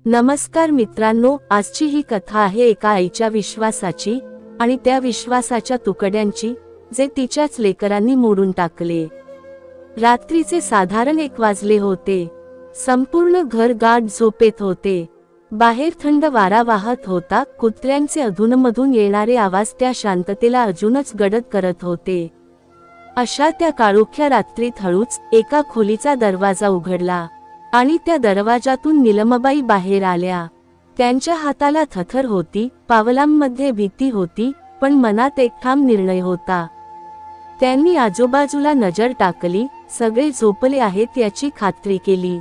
नमस्कार मित्रांनो, आजची ही कथा आहे एका आईच्या विश्वासाची आणि त्या विश्वासाच्या तुकड्यांची जे तिच्याच लेकरांनी मोडून टाकले। रात्रीचे साधारण 1 वाजले होते। संपूर्ण घर गाढ झोपेत होते। बाहेर थंड वारा वाहत होता। कुत्र्यांचे अधूनमधून येणारे आवाज त्या शांततेला अजूनच गडद करत होते। अशा त्या काळोख्या रात्रीत हळूच एका खोलीचा दरवाजा उघडला आणि त्या दरवाजातून नीलमबाई बाहेर आल्या। त्यांच्या हाताला थरथर होती, पावलांमध्ये भीती होती, पण मनात एक ठाम निर्णय होता। त्यांनी आजूबाजूला नजर टाकली, सगळे झोपले आहेत याची खात्री केली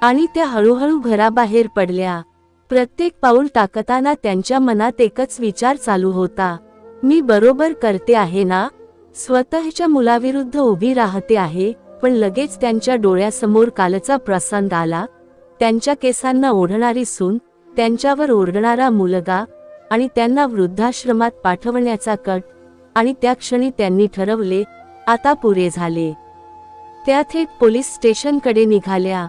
आणि त्या हळूहळू घराबाहेर पडल्या। प्रत्येक पाऊल टाकताना त्यांच्या मनात एकच विचार चालू होता, मी बरोबर करते आहे ना? स्वतःच्या मुलाविरुद्ध उभी राहते आहे। पण लगेच त्यांच्या डोळ्यासमोर कालचा प्रसंग आला। त्यांच्या केसांना ओढणारी सून, त्यांच्यावर ओरडणारा मुलगा आणि त्यांना वृद्धाश्रमात पाठवण्याचा कट। आणि त्या क्षणी त्यांनी ठरवले, आता पुरे झाले। त्या थेट पोलीस स्टेशनकडे निघाल्या।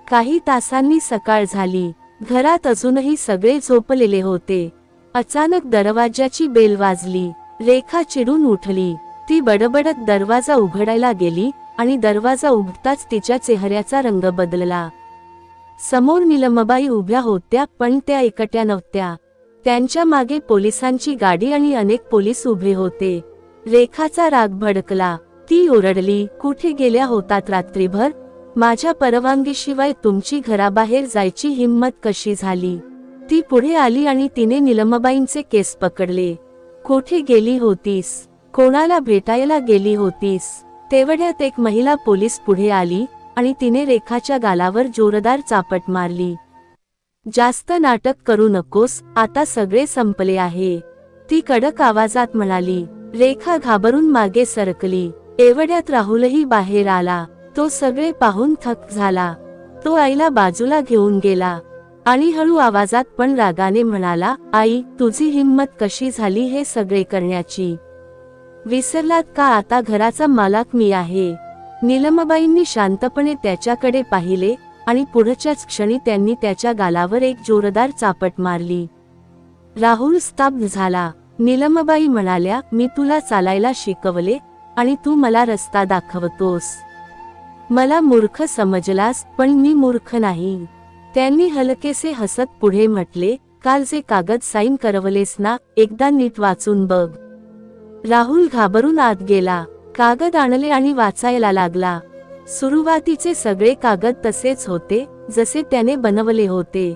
काही तासांनी सकाळ झाली। घरात अजूनही सगळे झोपलेले होते। अचानक दरवाजाची बेल वाजली। रेखा चिडून उठली। ती बडबडत दरवाजा उघडायला गेली आणि दरवाजा उघडताच तिच्या चेहऱ्याचा रंग बदलला। समोर नीलमबाई उभ्या होत्या, पण त्या एकट्या नव्हत्या। त्यांच्या मागे पोलिसांची गाडी आणि अनेक पोलीस उभे होते। रेखाचा राग भडकला। ती ओरडली, कुठे गेल्या होतात रात्रीभर? माझ्या परवानगीशिवाय तुमची घराबाहेर जायची हिम्मत कशी झाली? ती पुढे आली आणि तिने नीलमबाईंचे केस पकडले। कुठे गेली होतीस? कोणाला भेटायला गेली होतीस? तेवढ्यात एक महिला पोलीस पुढे आली आणि तिने रेखाच्या गालावर जोरदार चापट मारली। जास्त नाटक करू नकोस, आता सगळे संपले आहे, ती कडक आवाजात म्हणाली। रेखा घाबरून मागे सरकली। एवढ्यात राहुलही बाहेर आला। तो सगळे पाहून थक्क झाला। तो आईला बाजूला घेऊन गेला आणि हळू आवाजात पण रागाने म्हणाला, आई, तुझी हिम्मत कशी झाली हे सगळे करण्याची? विसरलात का आता घराचा मालक मी आहे? नीलमबाईंनी शांतपणे त्याच्याकडे पाहिले आणि पुढच्याच क्षणी त्यांनी त्याच्या गालावर एक जोरदार चापट मारली। राहुल स्तब्ध झाला। नीलमबाई म्हणाल्या, मी तुला चालायला शिकवले आणि तू मला रस्ता दाखवतोस? मला मूर्ख समजलास, पण मी मूर्ख नाही। त्यांनी हलकेसे हसत पुढे म्हटले, काल जे कागद साईन करवलेस ना, एकदा नीट वाचून बघ। राहुल घाबरून आत गेला। कागद आणले आणि वाचायला लागला। सुरुवातीचे सगळे कागद तसेच होते जसे त्याने बनवले होते,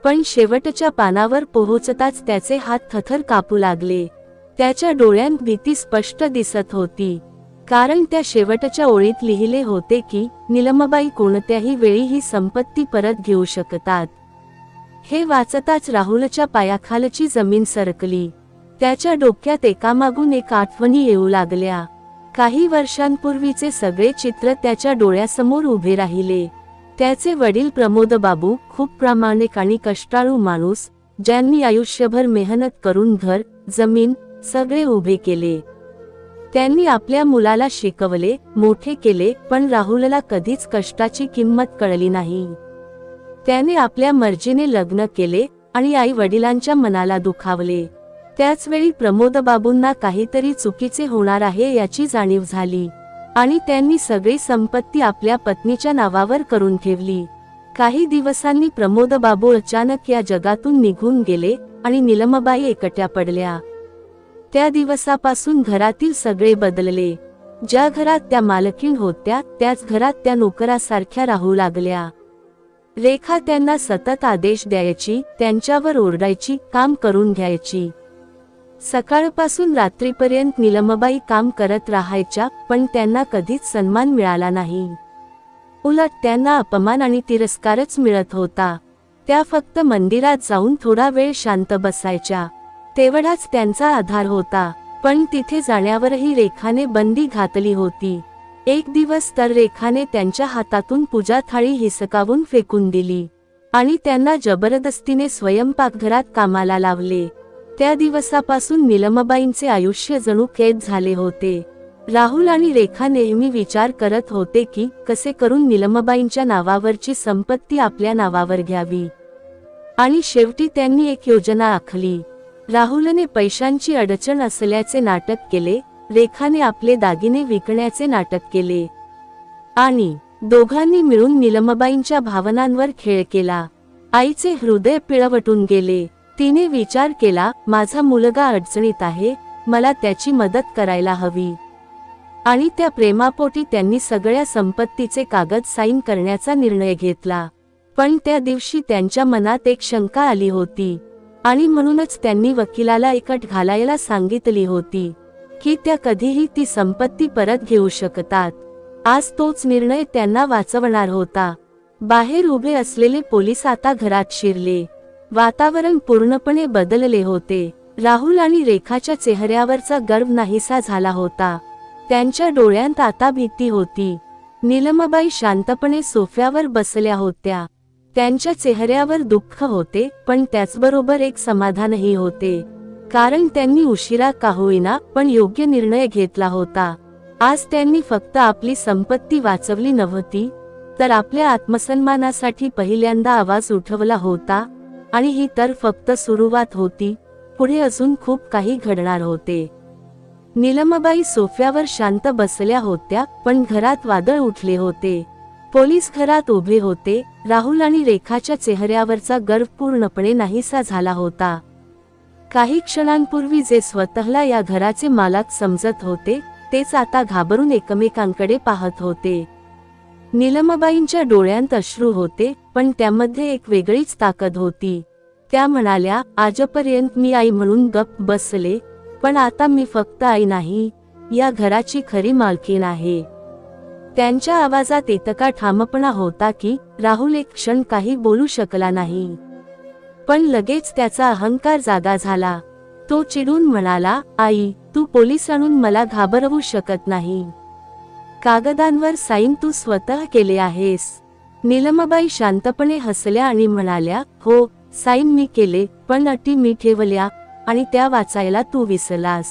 पण शेवटच्या पानावर पोहोचताच त्याचे हात थरथर कापू लागले। त्याच्या डोळ्यांत भीती स्पष्ट दिसत होती, कारण त्या शेवटच्या ओळीत लिहिले होते की नीलमबाई कोणत्याही वेळी ही संपत्ती परत घेऊ शकतात। हे वाचताच राहुलच्या पायाखालची जमीन सरकली। त्याच्या डोक्यात एकामागून एक आठवणी येऊ लागल्या। काही वर्षांपूर्वीचे सगळे चित्र त्याच्या डोळ्यासमोर उभे राहिले। त्याचे वडील प्रमोदबाबू, खूप प्रामाणिक आणि कष्टाळू माणूस, ज्यांनी आयुष्यभर मेहनत करून घर, जमीन सगळे उभे केले। त्यांनी आपल्या मुलाला शिकवले, मोठे केले, पण राहुलला कधीच कष्टाची किंमत कळली नाही। त्याने आपल्या मर्जीने लग्न केले आणि आई वडिलांच्या मनाला दुखावले। त्याचवेळी प्रमोदबाबूंना काहीतरी चुकीचे होणार आहे याची जाणीव झाली आणि त्यांनी सगळी संपत्ती आपल्या पत्नीच्या नावावर करून ठेवली। काही दिवसांनी प्रमोदबाबू अचानक या जगातून निघून गेले आणि नीलमबाई एकट्या पडल्या। त्या दिवसापासून घरातील सगळे बदलले। ज्या घरात त्या मालकीण होत्या त्याच घरात त्या नोकरासारख्या राहू लागल्या। रेखा त्यांना सतत आदेश द्यायची, त्यांच्यावर ओरडायची, काम करून घ्यायची। सकाळपासून रात्रीपर्यंत नीलमबाई काम करत राहायच्या, पण त्यांना कधीच सन्मान मिळाला नाही। उलट त्यांना अपमान आणि तिरस्कारच मिळत होता। त्या फक्त मंदिरात जाऊन थोडा वेळ शांत बसायच्या, तेवढाच त्यांचा आधार होता। पण तिथे जाण्यावरही रेखाने बंदी घातली होती। एक दिवस तर रेखाने त्यांच्या हातातून पूजा थाळी हिसकावून फेकून दिली आणि त्यांना जबरदस्तीने स्वयंपाकघरात कामाला लावले। त्या दिवसापासून नीलमबाईंचे आयुष्य जणू कैद झाले होते। राहुल आणि रेखा नेहमी विचार करत होते की कसे करून नीलमबाईंच्या नावावरची संपत्ती आपल्या नावावर घ्यावी। आणि शेवटी त्यांनी एक योजना आखली. राहुलने पैशांची अडचण असल्याचे नाटक केले, रेखाने आपले दागिने विकण्याचे नाटक केले आणि दोघांनी मिळून नीलमबाईंच्या भावनांवर खेळ केला. आईचे हृदय पिळवटून गेले. तिने विचार केला, माझा मुलगा अडचणीत आहे, मला त्याची मदत करायला हवी. आणि त्या प्रेमापोटी त्यांनी सगळ्या संपत्तीचे कागद साईन करण्याचा निर्णय घेतला. पण त्या दिवशी त्यांच्या मनात एक शंका आली होती आणि म्हणूनच त्यांनी वकिलाला एक अट घालायला सांगितली होती की त्या कधीही ती संपत्ती परत घेऊ शकतात. आज तोच निर्णय त्यांना वाचवणार होता. बाहेर उभे असलेले पोलीस आता घरात शिरले. वातावरण पूर्णपणे बदलले होते. राहुल आणि रेखाच्या चेहऱ्यावरचा गर्व नाहीसा झाला होता. त्यांच्या डोळ्यांत आता भीती होती. नीलमबाई शांतपणे सोफ्यावर बसल्या होत्या. त्यांच्या चेहऱ्यावर दुःख होते, पण त्याचबरोबर एक समाधानही होते, कारण त्यांनी उशिरा का होईना पण योग्य निर्णय घेतला होता. आज त्यांनी फक्त आपली संपत्ती वाचवली नव्हती, तर आपल्या आत्मसन्मानासाठी पहिल्यांदा आवाज उठवला होता. आणि ही तर फक्त सुरुवात होती, पुढे अजून खूप काही घडणार होते. नीलमबाई सोफ्यावर शांत बसल्या होत्या, पण घरात वादळ उठले होते. पोलीस घरात उभे होते. राहुल आणि रेखाच्या चेहऱ्यावरचा गर्व पूर्णपणे नाहीसा झाला होता. काही क्षणांपूर्वी जे स्वतःला या घराचे मालक समजत होते, तेच आता घाबरून एकमेकांकडे पाहत होते. नीलमबाईंच्या डोळ्यांत अश्रू होते, पण त्यामध्ये एक वेगळीच ताकद होती. त्या म्हणाल्या, आजपर्यंत मी आई म्हणून गप्प बसले, पण आता मी फक्त आई नाही, या घराची खरी मालकीण आहे. त्यांच्या आवाजात इतका ठामपणा होता की राहुल एक क्षण काही बोलू शकला नाही. पण लगेच त्याचा अहंकार जागा झाला. तो चिडून म्हणाला, आई, तू पोलीस आणून मला घाबरवू शकत नाही. कागदांवर साईन तू स्वतः केले आहेस. नीलमबाई शांतपणे हसल्या आणि म्हणाल्या, हो, साईन मी केले, पण अटी मी ठेवल्या आणि त्या वाचायला तू विसरलास.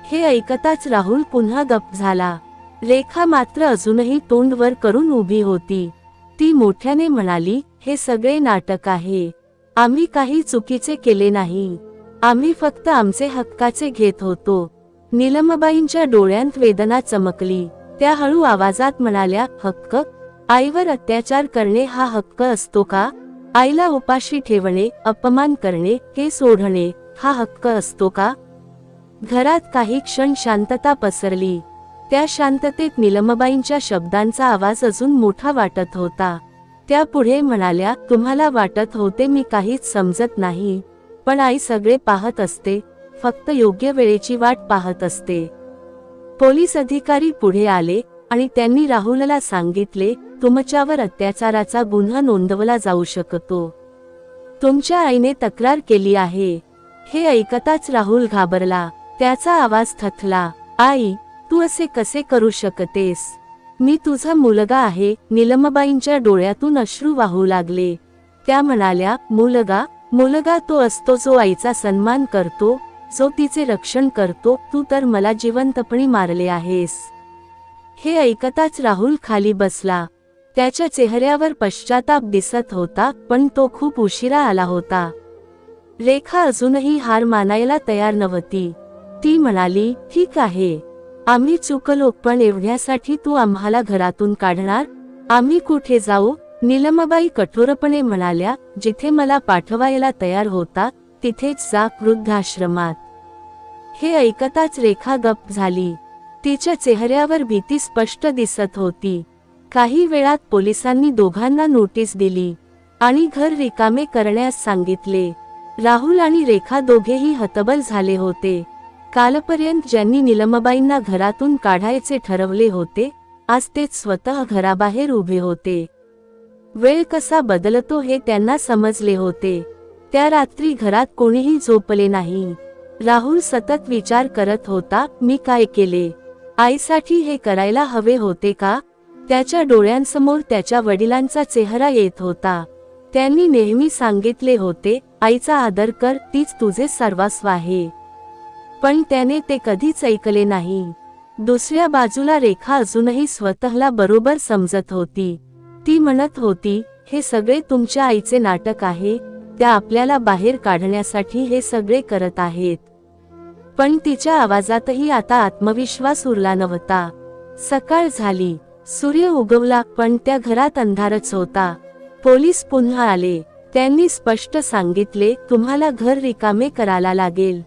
हे ऐकताच राहुल पुन्हा गप्प झाला. रेखा मात्र अजूनही तोंड वर करून उभी होती. ती मोठ्याने म्हणाली, हे सगळे नाटक आहे. आम्ही काही चुकीचे केले नाही. आम्ही फक्त आमचे हक्काचे घेत होतो. नीलमबाईंच्या डोळ्यांत वेदना चमकली. त्या हळू आवाजात म्हणाल्या, हक्क? आईवर अत्याचार करणे हा हक्क असतो का? आईला उपाशी ठेवणे, अपमान करणे, केस ओढणे हा हक्क असतो का? घरात काही क्षण शांतता पसरली. त्या शांततेत नीलमबाईंच्या शब्दांचा आवाज अजून मोठा वाटत होता. त्या पुढे म्हणाल्या, तुम्हाला वाटत होते मी काहीच समजत नाही, पण आई सगळे पाहत असते, फक्त योग्य वेळेची वाट पाहत असते. पोलीस अधिकारी पुढे आले आणि त्यांनी राहुलला सांगितले, तुमच्यावर अत्याचाराचा गुन्हा नोंदवला जाऊ शकतो. तुमच्या आईने तक्रार केली आहे. हे ऐकताच राहुल घाबरला. त्याचा आवाज थथला, आई, तू असे कसे करू शकतेस? मी तुझा मुलगा आहे. नीलमबाईंच्या डोळ्यातून अश्रू वाहू लागले. त्या म्हणाल्या, मुलगा? मुलगा तो असतो जो आईचा सन्मान करतो, जो तिचे रक्षण करतो. तू तर मला जिवंतपणे मारले आहेस. हे ऐकताच राहुल खाली बसला. त्याच्या चेहऱ्यावर पश्चाताप दिसत होता, पण तो खूप उशिरा आला होता. रेखा अजूनही हार मानायला तयार नव्हती. ती म्हणाली, ठीक आहे, आम्ही चुकलो, पण एवढ्यासाठी तू आम्हाला घरातून काढणार? आम्ही कुठे जाऊ? नीलमबाई कठोरपणे म्हणाल्या, जिथे मला पाठवायला तयार होता तिथेच जा, वृद्धाश्रमात. हे ऐकताच रेखा गप्प झाली. तिच्या चेहऱ्यावर भीती स्पष्ट दिसत होती. काही वेळात पोलिसांनी दोघांना नोटीस दिली आणि घर रिकामे करण्यास सांगितले. राहुल आणि रेखा दोघेही हतबल झाले होते. कालपर्यंत ज्यांनी नीलमबाईंना घरातून काढायचे ठरवले होते, आज तेच स्वतः घराबाहेर उभे होते. वेळ कसा बदलतो हे त्यांना समजले होते. त्या रात्री घरात कोणीही झोपले नाही. राहुल सतत विचार करत होता, मी काय केले? आईसाठी हे करायला हवे होते का? त्याच्या डोळ्यांसमोर त्याच्या वडिलांचा चेहरा येत होता. त्यांनी नेहमी सांगितले होते, आईचा आदर कर, तीच तुझे सर्वस्व आहे. पण त्याने ते कधीच ऐकले नाही. दुसऱ्या बाजूला रेखा अजूनही स्वतःला बरोबर समजत होती. ती म्हणत होती, हे सगळे तुमच्या आईचे नाटक आहे. त्या आपल्याला बाहेर काढण्यासाठी हे सगळे करत आहेत. पण तिच्या आवाजातही आता आत्मविश्वास उरला नव्हता. सकाळ झाली, सूर्य उगवला, पण त्या घरात अंधारच होता. पोलीस पुन्हा आले. त्यांनी स्पष्ट सांगितले, तुम्हाला घर रिकामे करायला लागेल.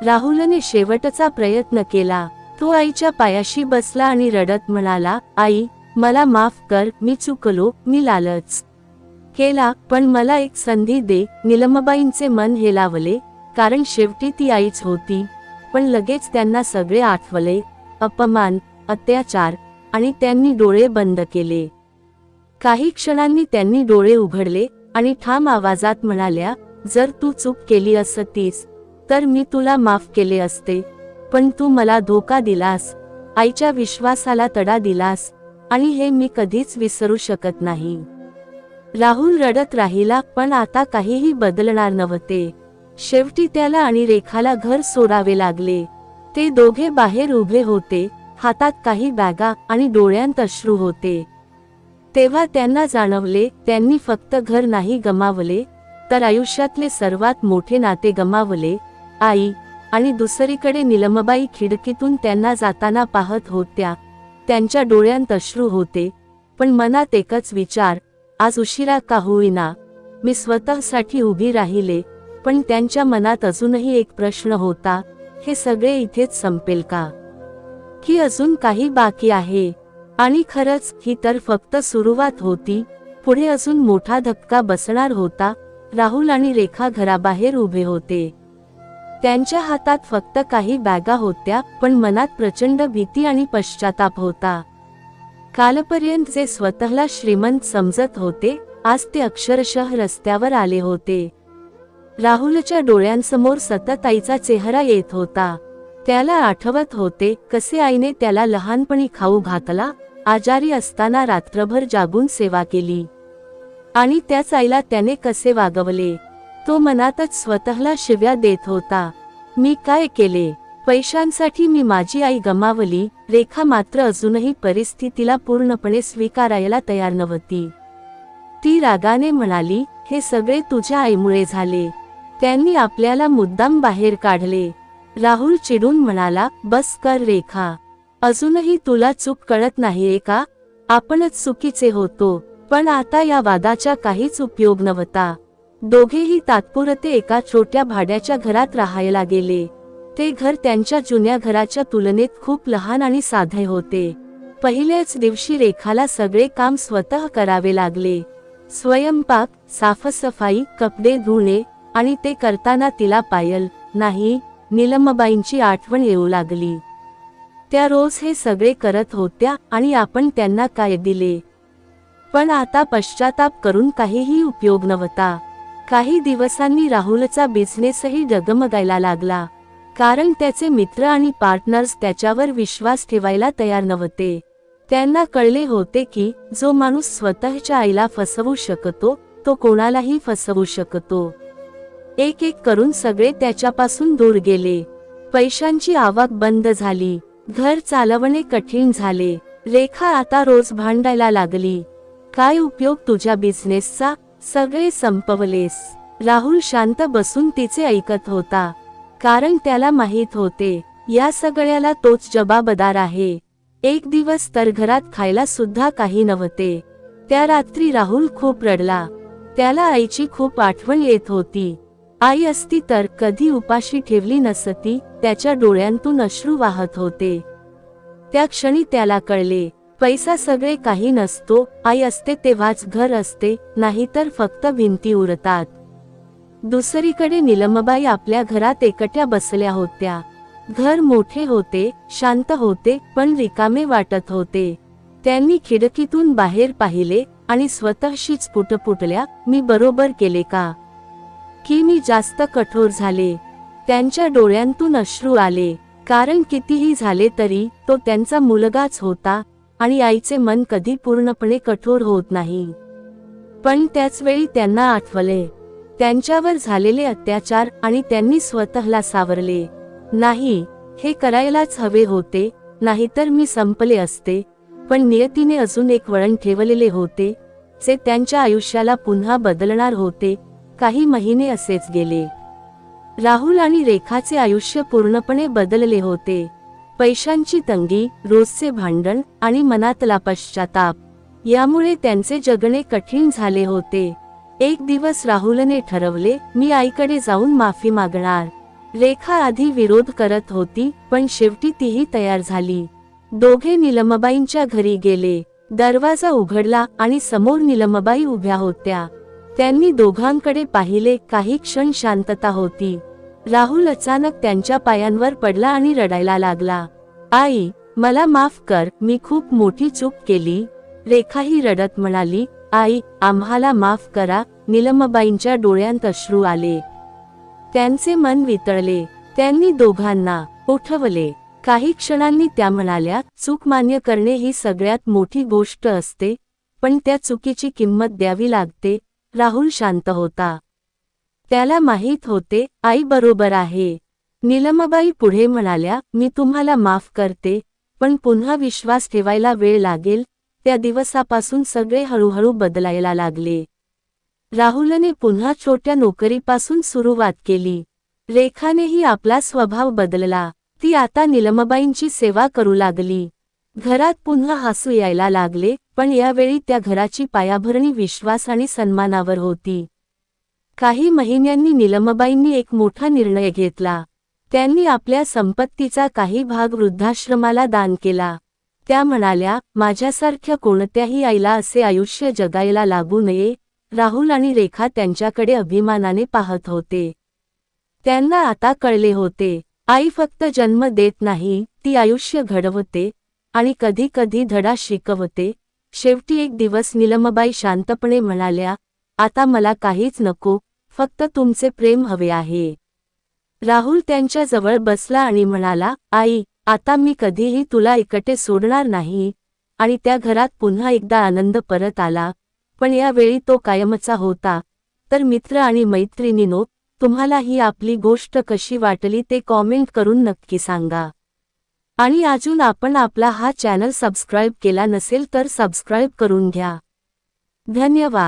राहुलने शेवटचा प्रयत्न केला. तो आईच्या पायाशी बसला आणि रडत म्हणाला, आई, मला माफ कर, मी चुकलो, मी लालच केला, पण मला एक संधी दे. निलमबाईंचे मन हेलावले, कारण शेवटी ती आईच होती. पण लगेच त्यांना सगळे आठवले, अपमान, अत्याचार, आणि त्यांनी डोळे बंद केले. काही क्षणांनी त्यांनी डोळे उघडले आणि ठाम आवाजात म्हणाल्या, जर तू चूक केली असतीस तर मी तुला माफ केले असते, पण तू मला धोका दिलास, आईच्या विश्वासाला तडा दिलास, आणि हे मी कधीच विसरू शकत नाही. राहुल रडत राहिला, पण आता काहीही बदलणार नव्हते. शेवटी त्याला आणि रेखाला घर सोडावे लागले. ते दोघे बाहेर उभे होते, हातात काही बॅगा आणि डोळ्यांत अश्रू होते. तेव्हा त्यांना जाणवले, त्यांनी फक्त घर नाही गमावले, तर आयुष्यातले सर्वात मोठे नाते गमावले, आई. आणि दुसरीकडे निलमबाई खिडकीतून त्यांना जाताना पाहत होत्या. त्यांच्या डोळ्यांत अश्रू होते, पण मनात एकच विचार, आज उशिरा का होईना मी स्वतःसाठी उभी राहिले. पण त्यांच्या मनात अजूनही एक प्रश्न होता, हे सगळे इथेच संपेल का, की अजून काही बाकी आहे? आणि खरंच ही तर फक्त सुरुवात होती. पुढे अजून मोठा धक्का बसणार होता. राहुल आणि रेखा घराबाहेर उभे होते. त्यांच्या हातात फक्त काही बॅगा होत्या, पण मनात प्रचंड भीती आणि पश्चाताप होता. कालपर्यंत जे स्वतःला श्रीमंत समजत होते, आज ते अक्षरशः रस्त्यावर आले होते. राहुलच्या डोळ्यांसमोर सतत आईचा चेहरा येत होता. त्याला आठवत होते, कसे आईने त्याला लहानपणी खाऊ घातला, आजारी असताना रात्रभर जागून सेवा केली, आणि त्याच आईला त्याने कसे वागवले. तो मनातच स्वतःला शिव्या देत होता, मी काय केले? पैशांसाठी मी माझी आई गमावली. रेखा मात्र अजूनही परिस्थितीला पूर्णपणे स्वीकारायला तयार नव्हती. ती रागाने म्हणाली, हे सगळे तुझ्या आईमुळे झाले. त्यांनी आपल्याला मुद्दाम बाहेर काढले. राहुल चिडून म्हणाला, बस कर रेखा, अजूनही तुला चूक कळत नाहीये का? आपणच चुकीचे होतो. पण आता या वादाचा काहीच उपयोग नव्हता. दोघेही तात्पुरते एका छोट्या भाड्याच्या घरात राहायला गेले. ते घर त्यांच्या जुन्या घराच्या तुलनेत खूप लहान आणि साधे होते. पहिल्याच दिवशी रेखाला सगळे काम स्वतः करावे लागले. स्वयंपाक, साफसफाई, कपडे धुणे, आणि ते करताना तिला पायल, नाही, निलमबाईंची आठवण येऊ लागली. त्या रोज हे सगळे करत होत्या, आणि आपण त्यांना काय दिले? पण आता पश्चाताप करून काहीही उपयोग नव्हता. काही दिवसांनी राहुलचा बिझनेसही डगमगायला लागला, कारण त्याचे मित्र आणि पार्टनर्स त्याच्यावर विश्वास ठेवायला तयार नव्हते. त्यांना कळले होते की जो माणूस स्वतःच्या आईला फसवू शकतो, तो कोणालाही फसवू शकतो. एक एक करून सगळे त्याच्यापासून दूर गेले. पैशांची आवक बंद झाली. घर चालवणे कठीण झाले. रेखा आता रोज भांडायला लागली, काय उपयोग तुझ्या बिझनेसचा? सगळे संपवलेस. राहुल शांत बसून तिचे ऐकत होता, कारण त्याला माहित होते, या सगळ्याला तोच जबाबदार आहे. एक दिवस तर घरात खायला सुद्धा काही नव्हते. त्या रात्री राहुल खूप रडला. त्याला आईची खूप आठवण येत होती. आई असती तर कधी उपाशी ठेवली नसती. त्याच्या डोळ्यांतून अश्रू वाहत होते. त्या क्षणी त्याला कळले, पैसा सगळे काही नसतो. आई असते तेव्हाच घर असते, नाहीतर फक्त भिंती उरतात. दुसरीकडे निलमबाई आपल्या घरात एकट्या बसल्या होत्या. घर मोठे होते, शांत होते, पण रिकामे वाटत होते. त्यांनी खिडकीतून बाहेर पाहिले आणि स्वतःशीच पुटपुटल्या, मी बरोबर केले का? की मी जास्त कठोर झाले? त्यांच्या डोळ्यांतून अश्रू आले, कारण कितीही झाले तरी तो त्यांचा मुलगाच होता, आणि आईचे मन कधी पूर्णपणे कठोर होत नाही. पण त्याच वेळी त्यांना आठवले त्यांच्यावर झालेले अत्याचार, आणि त्यांनी स्वतःला सावरले, नाही, हे करायलाच हवे होते, नाहीतर मी संपले असते. पण नियतीने अजून एक वळण ठेवलेले होते, जे त्यांच्या आयुष्याला पुन्हा बदलणार होते. काही महिने असेच गेले. राहुल आणि रेखाचे आयुष्य पूर्णपणे बदलले होते. पैशांची तंगी, रोजचे भांडण आणि मनातला पश्चाताप यामुळे त्यांचे जगणे कठीण झाले होते. एक दिवस राहुलने ठरवले, मी आईकडे जाऊन माफी मागणार. रेखा आधी विरोध करत होती, पण शेवटी तीही तयार झाली. दोघे निलमबाईंच्या घरी गेले. दरवाजा उघडला आणि समोर निलमबाई उभ्या होत्या. त्यांनी दोघांकडे पाहिले. काही क्षण शांतता होती. राहुल अचानक त्यांच्या पायांवर पडला आणि रडायला लागला. आई, मला माफ कर, मी खूप मोठी चूक केली. रेखाही रडत म्हणाली, आई, आम्हाला माफ करा. निलमबाईंच्या डोळ्यांत अश्रू आले. त्यांचे मन वितळले. त्यांनी दोघांना उठवले. काही क्षणांनी त्या म्हणाल्या, चूक मान्य करणे ही सगळ्यात मोठी गोष्ट असते, पण त्या चुकीची किंमत द्यावी लागते. राहुल शांत होता. त्याला माहीत होते, आई बरोबर आहे. निलमबाई पुढे म्हणाल्या, मी तुम्हाला माफ करते, पण पुन्हा विश्वास ठेवायला वेळ लागेल. त्या दिवसापासून सगळे हळूहळू बदलायला लागले. राहुलने पुन्हा छोट्या नोकरीपासून सुरुवात केली. रेखानेही आपला स्वभाव बदलला. ती आता निलमबाईंची सेवा करू लागली. घरात पुन्हा हसू यायला लागले, पण यावेळी त्या घराची पायाभरणी विश्वास आणि सन्मानावर होती. काही महिन्यांनी निलमबाईंनी एक मोठा निर्णय घेतला. त्यांनी आपल्या संपत्तीचा काही भाग वृद्धाश्रमाला दान केला. त्या म्हणाल्या, माझ्यासारख्या कोणत्याही आईला असे आयुष्य जगायला लागू नये. राहुल आणि रेखा त्यांच्याकडे अभिमानाने पाहत होते. त्यांना आता कळले होते, आई फक्त जन्म देत नाही, ती आयुष्य घडवते आणि कधी कधी धडा शिकवते. शेवटी एक दिवस निलमबाई शांतपणे म्हणाल्या, आता मला काहीच नको, फक्त तुमचे प्रेम हवे आहे. राहुल त्यांच्या जवळ बसला आणि म्हणाला, आई, आता मी कधीही तुला एकटे सोडणार नाही. आणि त्या घरात पुन्हा एकदा आनंद परत आला, पण यावेळी तो कायमचा होता. तर मित्र आणि मैत्रिणींनो, तुम्हाला ही आपली गोष्ट कशी वाटली ते कॉमेंट करून नक्की सांगा. आणि अजून आपण आपला हा चॅनल सबस्क्राईब केला नसेल तर सबस्क्राईब करून घ्या. धन्यवाद.